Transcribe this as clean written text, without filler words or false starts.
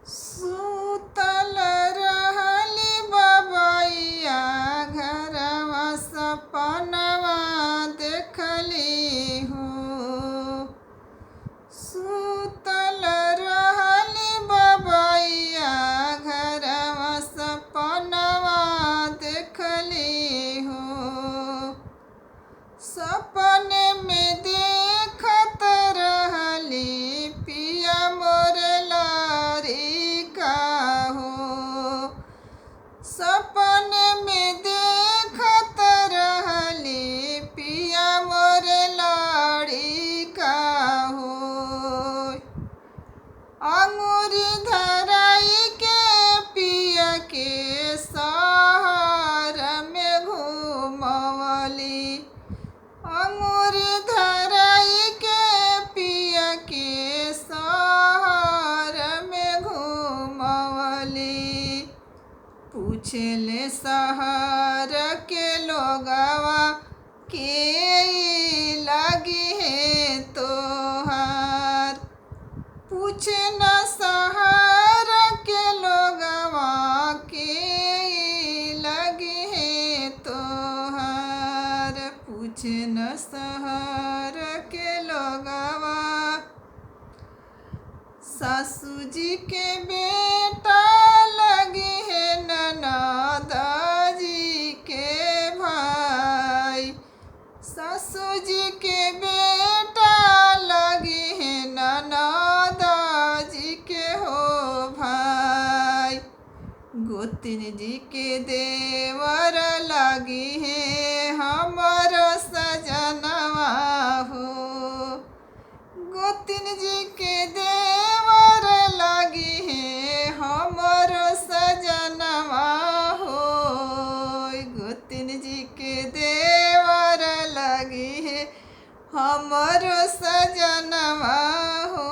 सुतल रहली बबैया घरवा सपनवा देखली हो। सुतल रहली बबैया घरवा सपनवा देखली हो। सपने में देखत रहली पिया मोर लड़िका हो। सपने में देखत रहली पिया मोर लड़िका हो। अंगूरी धराई के पिया के शहर में घुमवली। अंगूरी धराई के पिया के शहर में घुमवली। पूछले शहर के लोगवा के लगी है तोहार। पूछना शहर के लोगवा के लगी है तोहार। पूछना शहर के लोगवा। सासू जी के बेटा लगी है ननद जी के भाई। सासू जी के बेटा लगी है ननद जी के हो भाई। गोतिन जी के देवर लगी है हमरो सजनवा हो। गोतिन जी के देवर लगी है हमरो सजनवा हो। गोतिन जी के देवर लगी है हमरो सजनवा हो।